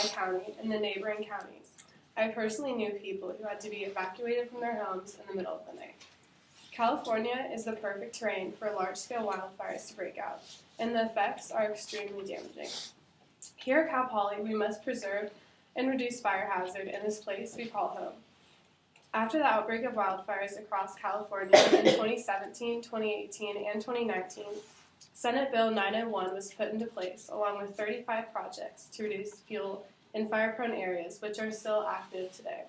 my county and the neighboring counties. I personally knew people who had to be evacuated from their homes in the middle of the night. California is the perfect terrain for large-scale wildfires to break out, and the effects are extremely damaging. Here at Cal Poly, we must preserve and reduce fire hazard in this place we call home. After the outbreak of wildfires across California in 2017, 2018, and 2019, Senate Bill 901 was put into place along with 35 projects to reduce fuel in fire-prone areas, which are still active today.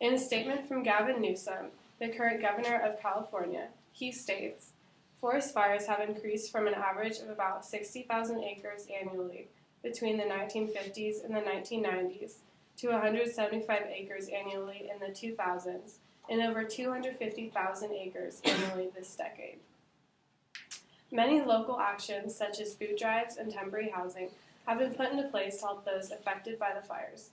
In a statement from Gavin Newsom, the current governor of California, he states, "Forest fires have increased from an average of about 60,000 acres annually between the 1950s and the 1990s to 175 acres annually in the 2000s and over 250,000 acres annually this decade." Many local actions, such as food drives and temporary housing, have been put into place to help those affected by the fires.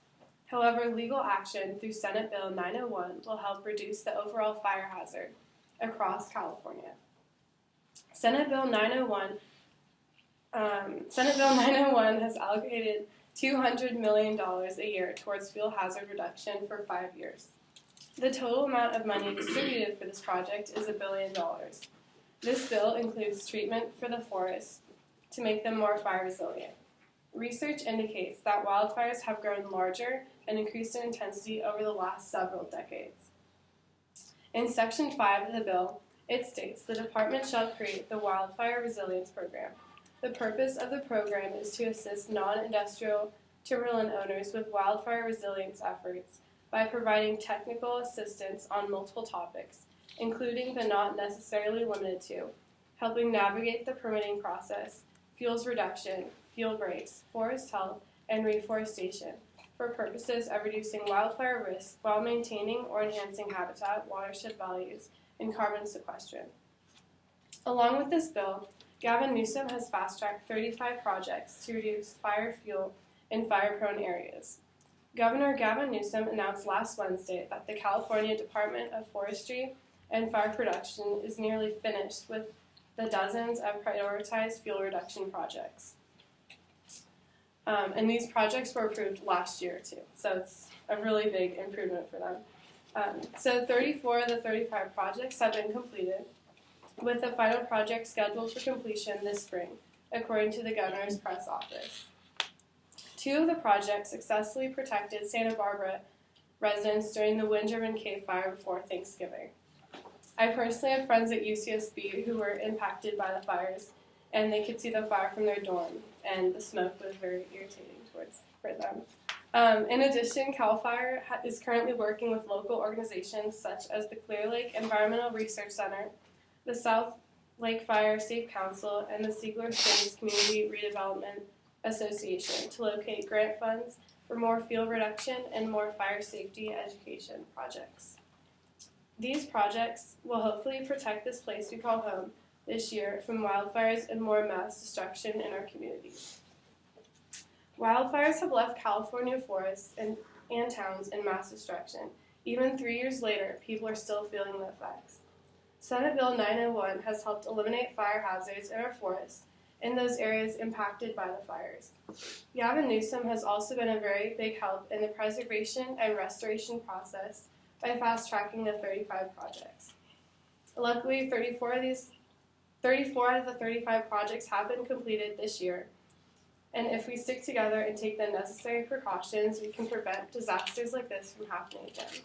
However, legal action through Senate Bill 901 will help reduce the overall fire hazard across California. Senate Bill 901 has allocated $200 million a year towards fuel hazard reduction for 5 years. The total amount of money distributed for this project is $1 billion. This bill includes treatment for the forests to make them more fire resilient. Research indicates that wildfires have grown larger and increased in intensity over the last several decades. In Section 5 of the bill, it states the department shall create the Wildfire Resilience Program. The purpose of the program is to assist non-industrial timberland owners with wildfire resilience efforts by providing technical assistance on multiple topics, including but not necessarily limited to helping navigate the permitting process, fuels reduction, fuel breaks, forest health, and reforestation for purposes of reducing wildfire risk while maintaining or enhancing habitat, watershed values, and carbon sequestration. Along with this bill, Gavin Newsom has fast-tracked 35 projects to reduce fire fuel in fire-prone areas. Governor Gavin Newsom announced last Wednesday that the California Department of Forestry and Fire Production is nearly finished with the dozens of prioritized fuel reduction projects. And these projects were approved last year too, so it's a really big improvement for them. So 34 of the 35 projects have been completed, with the final project scheduled for completion this spring, according to the governor's press office. 2 of the projects successfully protected Santa Barbara residents during the Wind-driven Cave Fire before Thanksgiving. I personally have friends at UCSB who were impacted by the fires, and they could see the fire from their dorm, and the smoke was very irritating for them. In addition, CAL FIRE is currently working with local organizations such as the Clear Lake Environmental Research Center, the South Lake Fire Safe Council, and the Siegler Springs Community Redevelopment Association to locate grant funds for more fuel reduction and more fire safety education projects. These projects will hopefully protect this place we call home this year from wildfires and more mass destruction in our communities. Wildfires have left California forests and towns in mass destruction. Even 3 years later, people are still feeling the effects. Senate Bill 901 has helped eliminate fire hazards in our forests in those areas impacted by the fires. Gavin Newsom has also been a very big help in the preservation and restoration process by fast-tracking the 35 projects. Luckily, 34 out of the 35 projects have been completed this year, and if we stick together and take the necessary precautions, we can prevent disasters like this from happening again.